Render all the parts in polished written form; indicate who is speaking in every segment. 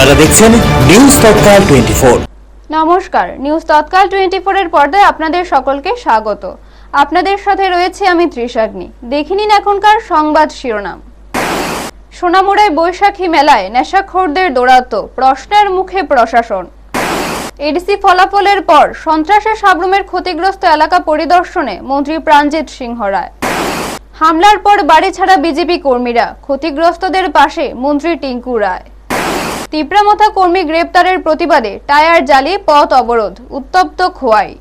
Speaker 1: আপনারা দেখছেন নিউজ তৎকাল 24।
Speaker 2: নমস্কার, নিউজ তৎকাল 24 এর পর্দায় আপনাদের সকলকে স্বাগত। আপনাদের সাথে রয়েছে আমি ত্রিশাগ্নি। দেখে নিন এখনকার সংবাদ শিরোনাম। সোনামুড়ায় বৈশাখী মেলায় নেশাখোরদের দৌরাত্ম্য, প্রশ্নের মুখে প্রশাসন। এডিসি ফলাফলের পর সন্ত্রাসে সাবরুমের ক্ষতিগ্রস্ত এলাকা পরিদর্শনে মন্ত্রী প্রাণজিৎ সিংহ রায়। হামলার পর বাড়ি ছাড়া বিজেপি কর্মীরা, ক্ষতিগ্রস্তদের পাশে মন্ত্রী টিঙ্কু রায়। তিপ্রামথা কর্মী গ্রেপ্তারের প্রতিবাদে টায়ার জ্বালিয়ে পথ অবরোধ, উত্তপ্ত খোয়াই।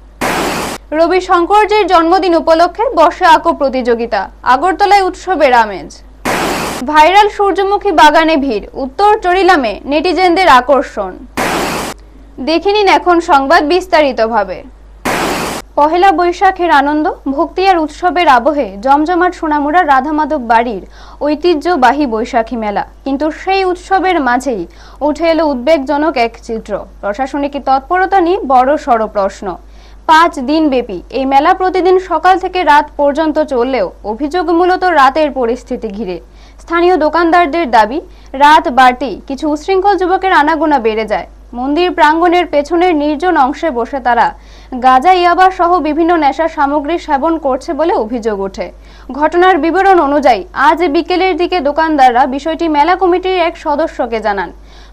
Speaker 2: রবি শঙ্করজির জন্মদিন উপলক্ষে বর্ষা আঁকো প্রতিযোগিতা, আগরতলায় উৎসবের আমেজ। ভাইরাল সূর্যমুখী বাগানে ভিড়, উত্তর চরিলামে নেটিজেনদের আকর্ষণ। দেখে নিন এখন সংবাদ বিস্তারিতভাবে। পহেলা বৈশাখের আনন্দ, ভক্তি আর উৎসবের আবহে জমজমাট সোনামুড়া রাধামাধব বাড়ির ঐতিহ্যবাহী বৈশাখী মেলা। কিন্তু সেই উৎসবের মাঝেই উঠে এলো উদ্বেগজনক এক চিত্র। প্রশাসনিক তৎপরতা নিয়ে বড় সড় প্রশ্ন। 5 দিন ব্যাপী এই মেলা প্রতিদিন সকাল থেকে রাত পর্যন্ত চললেও অভিযোগ মূলত রাতের পরিস্থিতি ঘিরে। স্থানীয় দোকানদারদের দাবি, রাত বাড়তেই কিছু উশৃঙ্খল যুবকের আনাগোনা বেড়ে যায়। মন্দির প্রাঙ্গণের পেছনের নির্জন অংশে বসে তারা গাঁজা, ইয়াবা সহ বিভিন্ন নেশা সামগ্রী সেবন করছে বলে অভিযোগ ওঠে। ঘটনার বিবরণ অনুযায়ী আজ বিকেলের দিকে দোকানদাররা বিষয়টি মেলা কমিটির এক সদস্যকে জানান।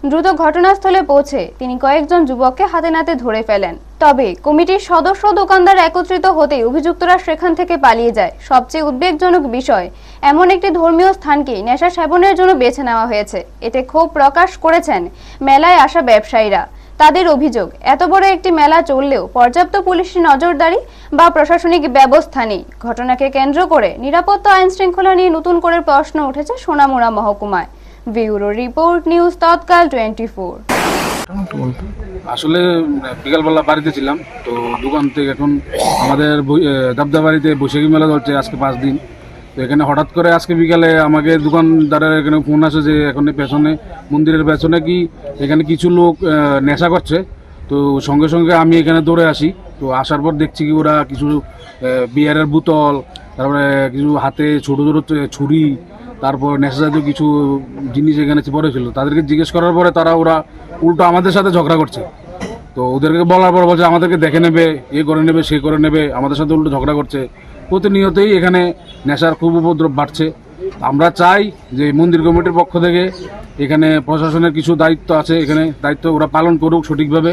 Speaker 2: দ্রুত ঘটনাস্থলে পৌঁছে তিনি কয়েকজন যুবককে হাতে নাতে ধরে ফেলেন। তবে কমিটির সদস্য দোকানদার একত্রিত হতেই অভিযুক্তরা সেখান থেকে পালিয়ে যায়। সবচেয়ে উদ্বেগজনক বিষয়, এমন একটি ধর্মীয় স্থানকে নেশা সেবনের জন্য বেছে নেওয়া হয়েছে। এতে ক্ষোভ প্রকাশ করেছেন মেলায় আসা ব্যবসায়ীরা। তাদের অভিযোগ, এত বড় একটি মেলা চললেও পর্যাপ্ত পুলিশি নজরদারি বা প্রশাসনিক ব্যবস্থা নেই। ঘটনাকে কেন্দ্র করে নিরাপত্তা আইন শৃঙ্খলা নিয়ে নতুন করে প্রশ্ন উঠেছে সোনামুড়া মহকুমায়। ব্যুরো রিপোর্ট, নিউজ তৎকাল 24।
Speaker 3: আসলে বিকালবেলা বাড়িতে ছিলাম, তো দোকান থেকে এখন আমাদের দাবদাবাড়িতে বৈশাখী মেলা চলছে আজকে 5 দিন। তো এখানে হঠাৎ করে আজকে বিকালে আমাকে দোকানদারের এখানে ফোন আসে যে এখন পেছনে মন্দিরের পেছনে কি এখানে কিছু লোক নেশা করছে। তো সঙ্গে সঙ্গে আমি এখানে দৌড়ে আসি। তো আসার পর দেখছি কি ওরা কিছু বিয়ারের বোতল, তারপরে কিছু হাতে ছোটো ছোটো ছুরি, তারপর নেশা জাতীয় কিছু জিনিস এখানে পড়েছিল। তাদেরকে জিজ্ঞেস করার পরে ওরা উল্টো আমাদের সাথে ঝগড়া করছে। তো ওদেরকে বলার পর বলছে আমাদেরকে দেখে নেবে, এ করে নেবে, সে করে নেবে, আমাদের সাথে উল্টো ঝগড়া করছে। প্রতিনিয়তই এখানে নেশার খুব উপদ্রব বাড়ছে। আমরা চাই যে মন্দির কমিটির পক্ষ থেকে এখানে প্রশাসনের কিছু দায়িত্ব আছে, এখানে দায়িত্ব ওরা পালন করুক সঠিকভাবে।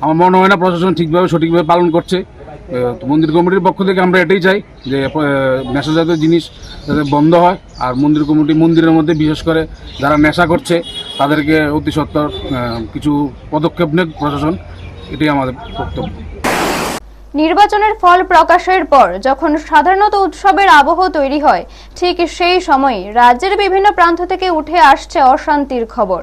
Speaker 3: আমার মনে হয় না প্রশাসন সঠিকভাবে পালন করছে। মন্দির কমিটির পক্ষ থেকে আমরা এটাই চাই যে নেশা জাতীয় জিনিস যাতে বন্ধ হয়। আর মন্দির কমিটি মন্দিরের মধ্যে বিশেষ করে যারা নেশা করছে তাদেরকে অতি সত্বর কিছু পদক্ষেপ নেক প্রশাসন, এটাই আমাদের বক্তব্য।
Speaker 2: নির্বাচনের ফল প্রকাশের পর যখন সাধারণত উৎসবের আবহ তৈরি হয়, ঠিক সেই সময়ই রাজ্যের বিভিন্ন প্রান্ত থেকে উঠে আসছে অশান্তির খবর।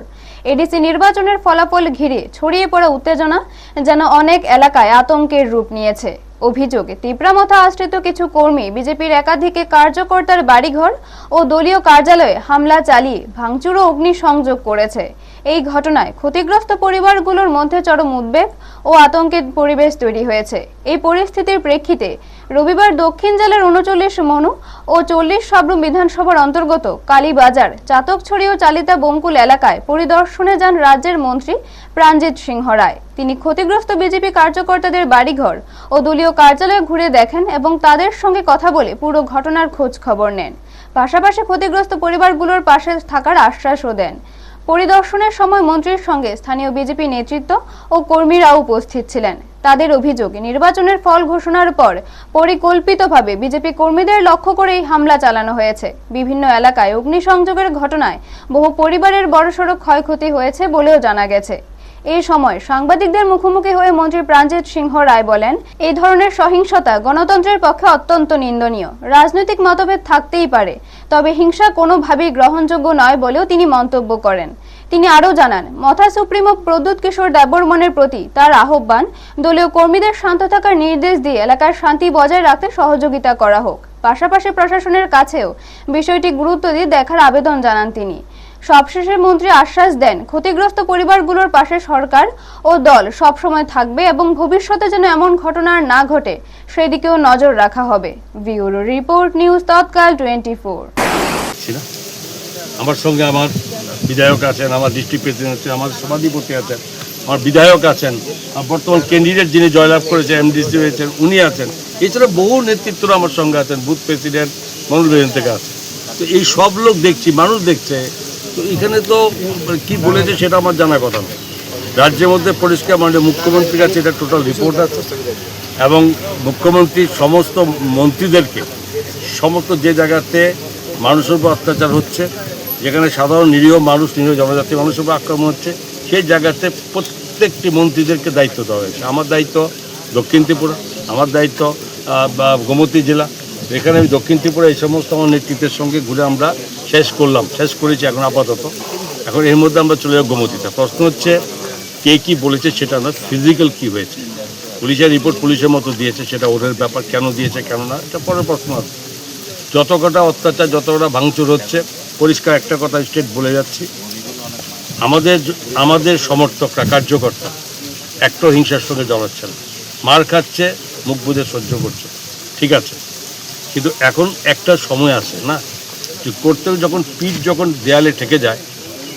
Speaker 2: এডিসি নির্বাচনের ফলাফল ঘিরে ছড়িয়ে পড়া উত্তেজনা যেন অনেক এলাকায় আতঙ্কের রূপ নিয়েছে। অভিযোগ, তিপ্রামথা আশ্রিত কিছু কর্মী বিজেপির একাধিক কার্যকর্তার বাড়িঘর ও দলীয় কার্যালয়ে হামলা চালিয়ে ভাঙচুর ও অগ্নিসংযোগ করেছে। এই ঘটনায় ক্ষতিগ্রস্ত পরিবারগুলোর মধ্যে চরম উদ্বেগ ও আতঙ্কের পরিবেশ তৈরি হয়েছে। এই পরিস্থিতির প্রেক্ষিতে রবিবার দক্ষিণ জেলার 39 মনু ও 40 সাবরুম বিধানসভার অন্তর্গত কালীবাজার, চাতকছড়ি ও চালিতা বঙ্কুল এলাকায় পরিদর্শনে যান রাজ্যের মন্ত্রী প্রাণজিৎ সিংহ রায়। তিনি ক্ষতিগ্রস্ত বিজেপি কার্যকর্তাদের বাড়িঘর ও দলীয় কার্যালয় ঘুরে দেখেন এবং তাদের সঙ্গে কথা বলে পুরো ঘটনার খোঁজ খবর নেন। পাশাপাশি ক্ষতিগ্রস্ত পরিবারগুলোর পাশে থাকার আশ্বাসও দেন। পরিদর্শনের সময় মন্ত্রীর সঙ্গে স্থানীয় বিজেপি নেতৃত্ব ও কর্মীরাও উপস্থিত ছিলেন। তাদের অভিযোগ, নির্বাচনের ফল ঘোষণার পর পরিকল্পিতভাবে বিজেপি কর্মীদের লক্ষ্য করেই হামলা চালানো হয়েছে। বিভিন্ন এলাকায় অগ্নিসংযোগের ঘটনায় বহু পরিবারের বড়সড় ক্ষয়ক্ষতি হয়েছে বলেও জানা গেছে। এই সময় সাংবাদিকদের মুখোমুখি হয়ে মন্ত্রী প্রাণজিৎ সিংহ রায় বলেন, এই ধরনের সহিংসতা গণতন্ত্রের পক্ষে অত্যন্ত নিন্দনীয়। রাজনৈতিক মতভেদ থাকতেই পারে, তবে হিংসা কোনোভাবেই গ্রহণযোগ্য নয় বলেও তিনি মন্তব্য করেন। তিনি আরও জানান, মথা সুপ্রিমো প্রদ্যুৎ কিশোর দেববর্মনের প্রতি তার আহ্বান, দলীয় কর্মীদের শান্ত থাকার নির্দেশ দিয়ে এলাকার শান্তি বজায় রাখতে সহযোগিতা করা হোক। পাশাপাশি প্রশাসনের কাছেও বিষয়টি গুরুত্ব দিয়ে দেখার আবেদন জানান তিনি। সবশেষে মন্ত্রী আশ্বাস দেন, ক্ষতিগ্রস্ত পরিবারগুলোর পাশে সরকার ও দল সবসময় থাকবে এবং ভবিষ্যতে যেন এমন ঘটনা না ঘটে সেদিকেও নজর রাখা হবে। ব্যুরো রিপোর্ট, নিউজ তৎকাল 24।
Speaker 4: আমার সঙ্গে আমার বিধায়ক আছেন, আমার ডিস্ট্রিক্ট প্রেসিডেন্ট আছেন, আমার সভাধিপতি আছেন, আমার বিধায়ক আছেন, বর্তমান ক্যান্ডিডেট যিনি জয়লাভ করেছেন এমডিসি হয়েছেন উনি আছেন, এছাড়া বহু নেতৃত্বরা আমার সঙ্গে আছেন, বুথ প্রেসিডেন্ট মনোনয়ন থেকে আছে। তো এই সব লোক দেখছি, মানুষ দেখছে। তো এখানে তো কি বলেছে সেটা আমার জানার কথা নয়। রাজ্যের মধ্যে পরিষ্কার মানে মুখ্যমন্ত্রীর কাছে এটা টোটাল রিপোর্ট আছে এবং মুখ্যমন্ত্রী সমস্ত মন্ত্রীদেরকে সমস্ত যে জায়গাতে মানুষের উপর অত্যাচার হচ্ছে, যেখানে সাধারণ নিরীহ মানুষ, নিরীহ জনজাতি মানুষের উপর আক্রমণ হচ্ছে, সেই জায়গাতে প্রত্যেকটি মন্ত্রীদেরকে দায়িত্ব দেওয়া হয়েছে। আমার দায়িত্ব দক্ষিণ ত্রিপুরা, আমার দায়িত্ব গোমতী জেলা। এখানে আমি দক্ষিণ ত্রিপুরা এই সমস্ত আমার নেতৃত্বের সঙ্গে ঘুরে আমরা শেষ করেছি এখন আপাতত। এখন এর মধ্যে আমরা চলে যাব গোমতীতে। প্রশ্ন হচ্ছে কে কী বলেছে সেটা না, ফিজিক্যাল কী হয়েছে। পুলিশের রিপোর্ট পুলিশের মতো দিয়েছে, সেটা ওদের ব্যাপার, কেন দিয়েছে কেন না এটা পরের প্রশ্ন আছে। যত কটা অত্যাচার, যত কটা ভাঙচুর হচ্ছে, পরিষ্কার একটা কথা স্টেট বলে যাচ্ছি, আমাদের সমর্থকরা, কার্যকর্তা একটা হিংসার সঙ্গে জড়াচ্ছে না, মার খাচ্ছে, মুখ বুঝে সহ্য করছে, ঠিক আছে। কিন্তু এখন একটা সময় আসে না, যে করতে যখন পিঠ যখন দেয়ালে ঠেকে যায়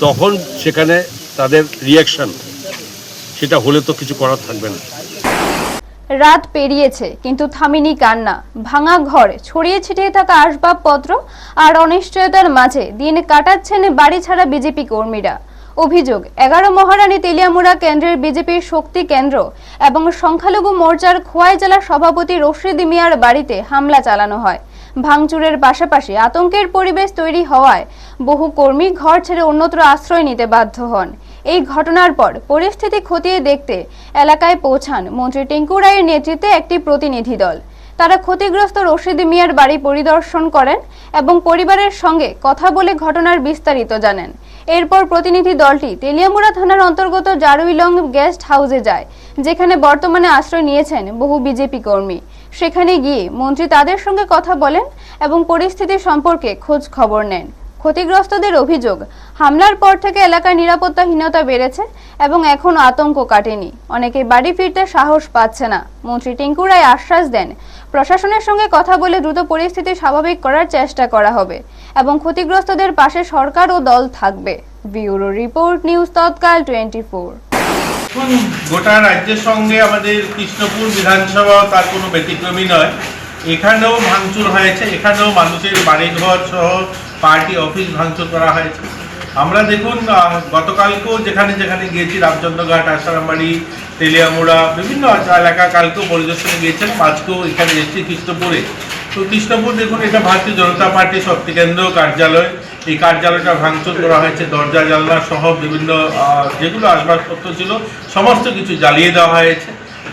Speaker 4: তখন সেখানে তাদের রিয়াকশন, সেটা হলে তো কিছু করার থাকবে না।
Speaker 2: রাত পেরিয়েছে কিন্তু থামিনি কান্না। ভাঙা ঘর, ছড়িয়ে ছিটিয়ে থাকা আসবাবপত্র আর অনিশ্চয়তার মাঝে দিন কাটাচ্ছেন বাড়ি ছাড়া বিজেপি কর্মীরা। অভিযোগ, 11 মহারানী তেলিয়ামুড়া কেন্দ্রের বিজেপির শক্তি কেন্দ্র এবং সংখ্যালঘু মোর্চার খোয়াই জেলা সভাপতি রশিদ মিয়ার বাড়িতে হামলা চালানো হয়। ভাঙচুরের পাশাপাশি আতঙ্কের পরিবেশ তৈরি হওয়ায় বহু কর্মী ঘর ছেড়ে অন্যত্র আশ্রয় নিতে বাধ্য হন। এই ঘটনার পর পরিস্থিতি খতিয়ে দেখতে এলাকায় পৌঁছান মন্ত্রী টিঙ্কু রায়ের নেতৃত্বে একটি প্রতিনিধি দল। তারা ক্ষতিগ্রস্ত রশিদ মিয়ার বাড়ি পরিদর্শন করেন এবং পরিবারের সঙ্গে কথা বলে ঘটনার বিস্তারিত জানেন। এরপর প্রতিনিধি দলটি তেলিয়ামুড়া থানার অন্তর্গত জারুইলং গেস্ট হাউসে যায়, যেখানে বর্তমানে আশ্রয় নিয়েছেন বহু বিজেপি কর্মী। সেখানে গিয়ে মন্ত্রী তাদের সঙ্গে কথা বলেন এবং পরিস্থিতি সম্পর্কে খোঁজ খবর নেন। ক্ষতিগ্রস্তদের অভিযোগ, হামলার পর থেকে এলাকার নিরাপত্তাহীনতা বেড়েছে এবং এখনো আতঙ্ক কাটেনি। অনেকে বাড়ি ফিরতে সাহস পাচ্ছে না। মন্ত্রী টিঙ্কু রায় আশ্বাস দেন, প্রশাসনের সঙ্গে কথা বলে দ্রুত পরিস্থিতি স্বাভাবিক করার চেষ্টা করা হবে এবং ক্ষতিগ্রস্তদের পাশে সরকার ও দল থাকবে। ব্যুরো রিপোর্ট, নিউজ তৎকাল 24।
Speaker 5: গোটা রাজ্যের সঙ্গে আমাদের কৃষ্ণপুর বিধানসভা তার কোনো ব্যতিক্রমী নয়। এখানেও ভাঙচুর হয়েছে, এখানেও মানুষের বাড়িঘর সহ পার্টি অফিস ভাঙচুর করা হয়েছে। আমরা দেখুন গতকালকেও যেখানে যেখানে গিয়েছি, রামচন্দ্রঘাট, আসারামবাড়ি, তেলিয়ামুড়া, বিভিন্ন এলাকা কালকেও পরিদর্শনে গিয়েছেন, আজকেও এখানে এসেছি কৃষ্ণপুরে। তো কৃষ্ণপুর দেখুন, এটা ভারতীয় জনতা পার্টির শক্তি কেন্দ্র কার্যালয়। এই কার্যালয়টা ভাঙচুর করা হয়েছে, দরজা জানলা সহ বিভিন্ন যেগুলো আসবাবপত্র ছিল সমস্ত কিছু জ্বালিয়ে দেওয়া হয়েছে।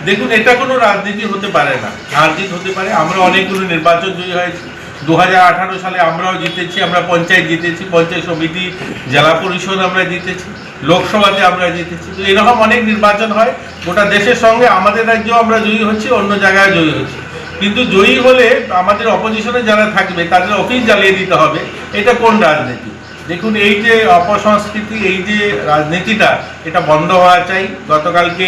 Speaker 5: দেখুন, এটা কোনো রাজনীতি হতে পারে না, রাজনীতি হতে পারে। আমরা অনেকগুলো নির্বাচন জয়ী হয়েছি। 2018 সালে আমরাও জিতেছি, আমরা পঞ্চায়েত জিতেছি, পঞ্চায়েত সমিতি, জেলা পরিষদ আমরা জিতেছি, লোকসভাতে আমরা জিতেছি। তো এরকম অনেক নির্বাচন হয় গোটা দেশের সঙ্গে। আমাদের রাজ্যেও আমরা জয়ী হচ্ছি, অন্য জায়গায় জয়ী হচ্ছি। কিন্তু জয়ী হলে আমাদের অপোজিশনে যারা থাকবে তাদের অফিস জ্বালিয়ে দিতে হবে, এটা কোন রাজনীতি? দেখুন, এই যে অপসংস্কৃতি, এই যে রাজনীতিটা, এটা বন্ধ হওয়া চাই। গতকালকে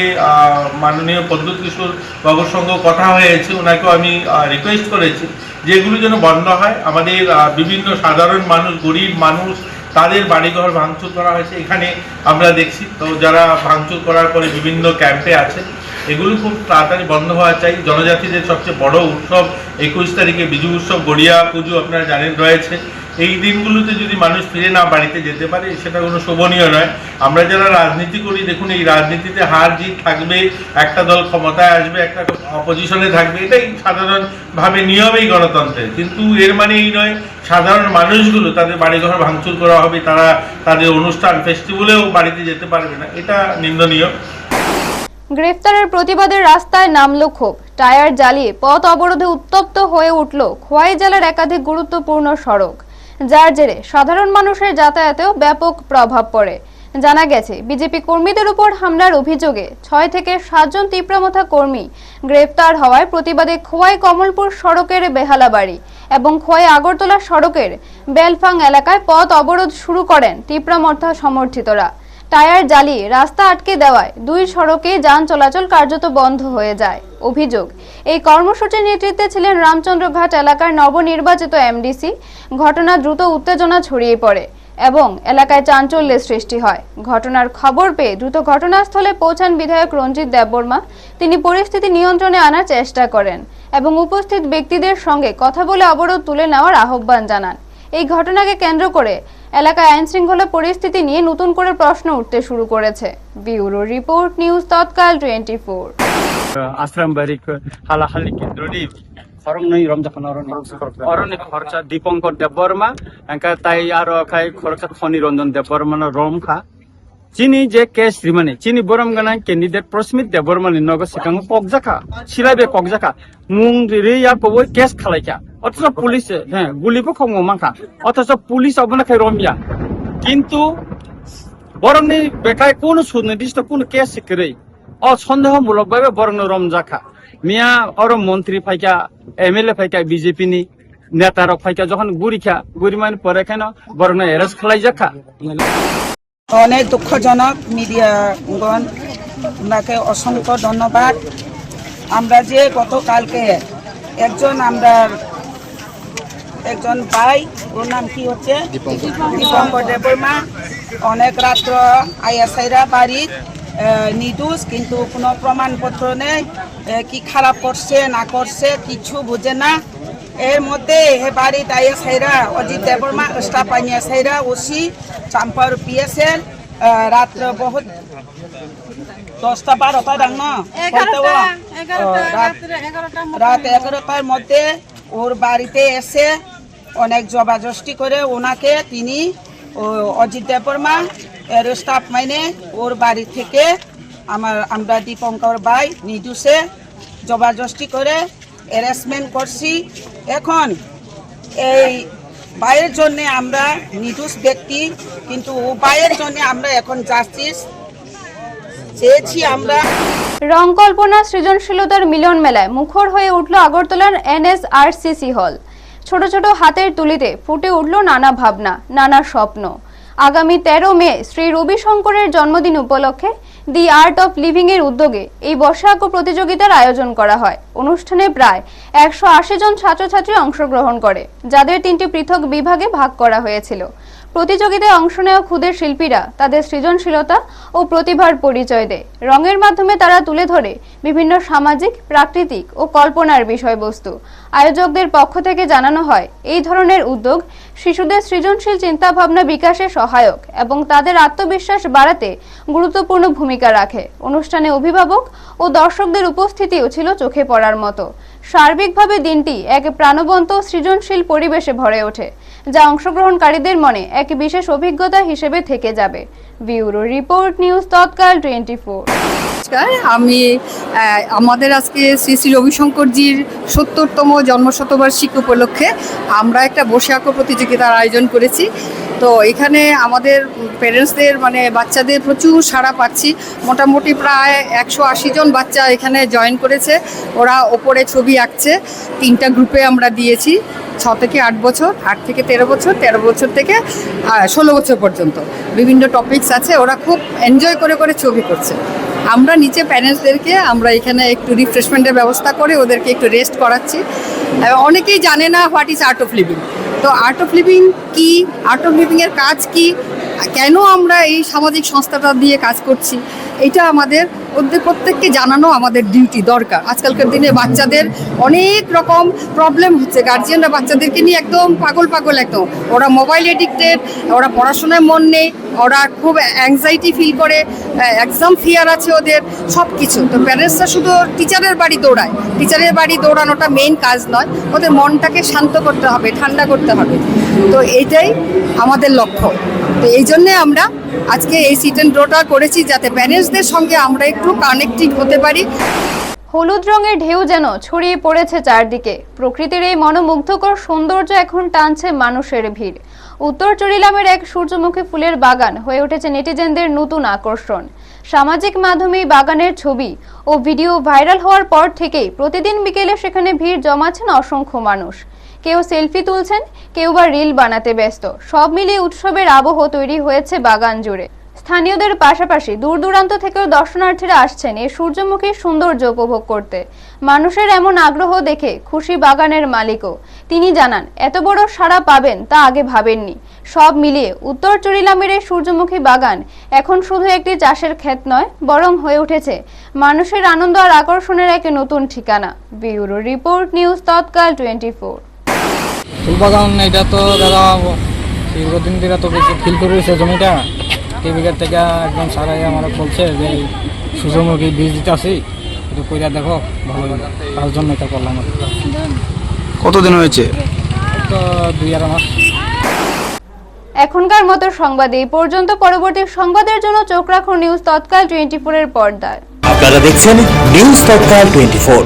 Speaker 5: মাননীয় প্রদ্যুৎ কিশোর বাবুর সঙ্গেও কথা হয়েছে, ওনাকেও আমি রিকোয়েস্ট করেছি যে এগুলো যেন বন্ধ হয়। আমাদের বিভিন্ন সাধারণ মানুষ, গরিব মানুষ, তাদের বাড়িঘর ভাঙচুর করা হয়েছে, এখানে আমরা দেখছি। তো যারা ভাঙচুর করার পরে বিভিন্ন ক্যাম্পে আছে, এগুলো খুব তাড়াতাড়ি বন্ধ হওয়া চাই। জনজাতিদের সবচেয়ে বড় উৎসব 21 তারিখে বিজু উৎসব, গড়িয়া পুজো আপনারা জানেন রয়েছে। এই দিনগুলোতে যদি মানুষ ফিরে না বাড়িতে যেতে পারে, সেটা কোনো শোভনীয় নয়। আমরা যারা রাজনীতি করি, দেখুন এই রাজনীতিতে হার জিত থাকবে, একটা দল ক্ষমতায় আসবে, একটা অপোজিশনে থাকবে, এটাই সাধারণভাবে নিয়মেই গণতন্ত্রের। কিন্তু এর মানে এই নয় সাধারণ মানুষগুলো তাদের বাড়িঘর ভাঙচুর করা হবে, তারা তাদের অনুষ্ঠান ফেস্টিভ্যালেও বাড়িতে যেতে পারবে না, এটা নিন্দনীয়।
Speaker 2: গ্রেফতারের প্রতিবাদে রাস্তায় নামলো ক্ষোভ। টায়ার জ্বালিয়ে পথ অবরোধে উত্তপ্ত হয়ে উঠল খোয়াই জেলার একাধিক গুরুত্বপূর্ণ সড়ক, যার জেরে সাধারণ মানুষের যাতায়াতেও ব্যাপক প্রভাব পড়ে। জানা গেছে, বিজেপি কর্মীদের উপর হামলার অভিযোগে 6 থেকে 7 জন তীব্রমথা কর্মী গ্রেফতার হওয়ায় প্রতিবাদে খোয়াই কমলপুর সড়কের বেহালাবাড়ি এবং খোয়াই আগরতলা সড়কের বেলফাং এলাকায় পথ অবরোধ শুরু করেন তীব্রমথা সমর্থিতরা। টায়ার জ্বালিয়ে রাস্তা আটকে দেওয়ায় 2 সড়কে যান চলাচল কার্যত বন্ধ হয়ে যায়। অভিযোগ, এই কর্মসূচির নেতৃত্বে ছিলেন রামচন্দ্রঘাট এলাকার নবনির্বাচিত এমডিসি। ঘটনা দ্রুত উত্তেজনা ছড়িয়ে পড়ে। এবং এলাকায় চাঞ্চল্যের সৃষ্টি হয়। ঘটনার খবর পেয়ে দ্রুত ঘটনাস্থলে পৌঁছান বিধায়ক রঞ্জিত দেববর্মা। তিনি পরিস্থিতি নিয়ন্ত্রণে আনার চেষ্টা করেন এবং উপস্থিত ব্যক্তিদের সঙ্গে কথা বলে অবরোধ তুলে নেওয়ার আহ্বান জানান। এই ঘটনাকে কেন্দ্র করে এলাকায় আইন শৃঙ্খলা পরিস্থিতি নিয়ে নতুন করে প্রশ্ন উঠতে শুরু করেছে। ব্যুরো রিপোর্ট, নিউজ তৎকাল 24।
Speaker 6: আশ্রম বাড়িক হালাহালি কেন্দ্রটি খরংনই রমজাখান অরণ্য খরচা দীপঙ্কর দেববর্মা এঙ্কা তাই আরো খাই খরচা খনি রঞ্জন দেববর্মা রমখা চিনি যে কেস রিমানি চিনি বরম গানা ক্যান্ডিডেট প্রস্মিত দেববর্মানি নগ সেখান ককজাখা সিলাইবে ককজাখা মুং রিয়া কবই কেস খালাইকা অথচ পুলিশ হ্যাঁ গুলিবো খমো মাখা অথচ পুলিশ অবনা খাই রমিয়া কিন্তু বরংনি বেকায় কোন সুনির্দিষ্ট কোন কেস সিকরেই অসন্দেহমূলকভাবে বরং রমজাখা মিয়া অর মন্ত্রী ফাইকা এমএলএ ফাইকা বিজেপি নি নেতারক ফাইকা যখন গুরিমান পরে কেন বরং এরেস্ট খালাই যাখা
Speaker 7: অনেক দুঃখজনক মিডিয়াগণ ওনাকে অসংখ্য ধন্যবাদ। আমরা যে গতকালকে একজন ভাই ওর নাম কি হচ্ছে দীপঙ্কর দেববর্মা অনেক রাত্র আইএসআইরা বাড়ির নির্দোষ কিন্তু কোনো প্রমাণপত্র নেই কি খারাপ করছে না করছে কিছু বুঝে না। এর মধ্যে বাড়িত আইএসআইরা অজিত দেববর্মা স্টাফ আইএসআইরা ওসি চাম্পার পিএসএল রাত্র বহুত 10টা 12টা ডাং না রাত 11টার মধ্যে ওর বাড়িতে এসে অনেক জবাজস্তি করে ওনাকে তিনি অজিত দেববর্মা এর স্টাফ মাইনে ওর বাড়ি থেকে আমরা দীপঙ্কর ভাই নির্দোষে জবাজস্তি করে হ্যারাসমেন্ট করছি। এখন এই ভাইয়ের জন্য আমরা নির্দোষ ব্যক্তি কিন্তু ও ভাইয়ের জন্য আমরা এখন জাস্টিস চেয়েছি। আমরা
Speaker 2: রং কল্পনা সৃজনশীলতার মিলন মেলায় মুখর হয়ে উঠল আগরতলার NSRCC হল। ছোট ছোট হাতের তুলিতে ফুটে উঠল নানা ভাবনা, নানা স্বপ্ন। আগামী 13 মে শ্রী রবি শঙ্করের জন্মদিন উপলক্ষে দি আর্ট অফ লিভিং এর উদ্যোগে এই বর্ষাঙ্ক প্রতিযোগিতার আয়োজন করা হয়। অনুষ্ঠানে প্রায় 180 জন ছাত্রছাত্রী অংশগ্রহণ করে, যাদের 3টি পৃথক বিভাগে ভাগ করা হয়েছিল। প্রতিযোগিতায় অংশ নেওয়া ক্ষুদে শিল্পীরা তাদের সৃজনশীলতা ও প্রতিভার পরিচয় দেয়। রঙের মাধ্যমে তারা তুলে ধরে বিভিন্ন সামাজিক, প্রাকৃতিক ও কল্পনার বিষয়বস্তু। আয়োজকদের পক্ষ থেকে জানানো হয়, এই ধরনের উদ্যোগ শিশুদের সৃজনশীল চিন্তাভাবনা বিকাশে সহায়ক এবং তাদের আত্মবিশ্বাস বাড়াতে গুরুত্বপূর্ণ ভূমিকা রাখে। অনুষ্ঠানে অভিভাবক ও দর্শকদের উপস্থিতিও ছিল চোখে পড়ার মতো। সার্বিকভাবে দিনটি এক প্রাণবন্ত সৃজনশীল পরিবেশে ভরে ওঠে, যা অংশগ্রহণকারীদের মনে এক বিশেষ অভিজ্ঞতা হিসেবে থেকে যাবে। ব্যুরো রিপোর্ট, নিউজ তৎকাল 24।
Speaker 8: আমি আমাদের আজকে শ্রী শ্রী রবিশঙ্করজির 70তম জন্মশতবার্ষিকী উপলক্ষে আমরা একটা বসে আঁকো প্রতিযোগিতার আয়োজন করেছি। তো এখানে আমাদের প্যারেন্টসদের বাচ্চাদের প্রচুর সাড়া পাচ্ছি। মোটামুটি প্রায় 180 জন বাচ্চা এখানে জয়েন করেছে। ওরা ওপরে ছবি আঁকছে। 3টা গ্রুপে আমরা দিয়েছি, 6 থেকে 8 বছর, 8 থেকে 13 বছর, 13 বছর থেকে 16 বছর পর্যন্ত। বিভিন্ন টপিকস আছে, ওরা খুব এনজয় করে ছবি করছে। আমরা নিচে প্যারেন্টসদেরকে আমরা এখানে একটু রিফ্রেশমেন্টের ব্যবস্থা করে ওদেরকে একটু রেস্ট করাচ্ছি। অনেকেই জানে না what is art of living. তো আর্ট অফ লিভিং কি, আর্ট অফ লিভিংয়ের কাজ কি, কেন আমরা এই সামাজিক সংস্থাটা দিয়ে কাজ করছি, এটা আমাদের ওদের প্রত্যেককে জানানো আমাদের ডিউটি, দরকার। আজকালকার দিনে বাচ্চাদের অনেক রকম প্রবলেম হচ্ছে, গার্জিয়ানরা বাচ্চাদেরকে নিয়ে একদম পাগল একদম। ওরা মোবাইল এডিক্টেড, ওরা পড়াশোনায় মন নেই, ওরা খুব অ্যাংজাইটি ফিল করে, এক্সাম ফিয়ার আছে ওদের, সব কিছু। তো প্যারেন্টসরা শুধু টিচারের বাড়ি দৌড়ায়। টিচারের বাড়ি দৌড়ানোটা মেইন কাজ নয়, ওদের মনটাকে শান্ত করতে হবে, ঠান্ডা করতে হবে। তো এইটাই আমাদের লক্ষ্য। তো এই জন্যে আমরা আজকে এই সিট অ্যান্ড ড্রটা করেছি, যাতে প্যারেন্টসদের সঙ্গে আমরা একটু কানেক্টেড হতে পারি।
Speaker 2: হলুদ রঙের ঢেউ যেন ছড়িয়ে পড়েছে চারদিকে। প্রকৃতির এই মনোমুগ্ধকর সৌন্দর্য এখন টানছে মানুষের ভিড়। উত্তর চরিলামের এক সূর্যমুখী ফুলের বাগান হয়ে উঠেছে নেটিজেনদের নতুন আকর্ষণ। সামাজিক মাধ্যমে বাগানের ছবি ও ভিডিও ভাইরাল হওয়ার পর থেকেই প্রতিদিন বিকেলে সেখানে ভিড় জমাচ্ছেন অসংখ্য মানুষ। কেউ সেলফি তুলছেন, কেউ বা রিল বানাতে ব্যস্ত। সব মিলিয়ে উৎসবের আবহ তৈরি হয়েছে বাগান জুড়ে। স্থানীয়দের পাশাপাশি দূর দূরান্ত থেকেও দর্শনার্থীরা আসছেন এই সূর্যমুখী সৌন্দর্য উপভোগ করতে। মানুষের এমন আগ্রহ দেখে খুশি বাগানের মালিকও। তিনি জানান, এত বড় সাড়া পাবেন তা আগে ভাবেননি। সব মিলিয়ে উত্তর চুরিলামের এই সূর্যমুখী বাগান এখন শুধু একটি চাষের ক্ষেত নয়, বরং হয়ে উঠেছে মানুষের আনন্দ আর আকর্ষণের এক নতুন ঠিকানা। ব্যুরো রিপোর্ট, নিউজ তৎকাল 24।
Speaker 9: ফুলবাগান এটা তো দাদা দীর্ঘদিন ধরে তো বেশি ফিল করে রয়েছে জমিটা। এই বিঘার থেকে একদম সারাই আমার বলছে যে সূর্যমুখী বীজ দিতে আসি, একটু কইরা দেখো ভালো হবে, তার জন্য এটা করলাম।
Speaker 1: কতদিন হয়েছে?
Speaker 9: তো 2.5 মাস।
Speaker 2: এখনকার মতো সংবাদ এই পর্যন্ত। পরবর্তী সংবাদের জন্য চোখ রাখুন নিউজ তৎকাল 24 এর পর্দায়।
Speaker 1: আপনারা দেখছেন নিউজ তৎকাল 24।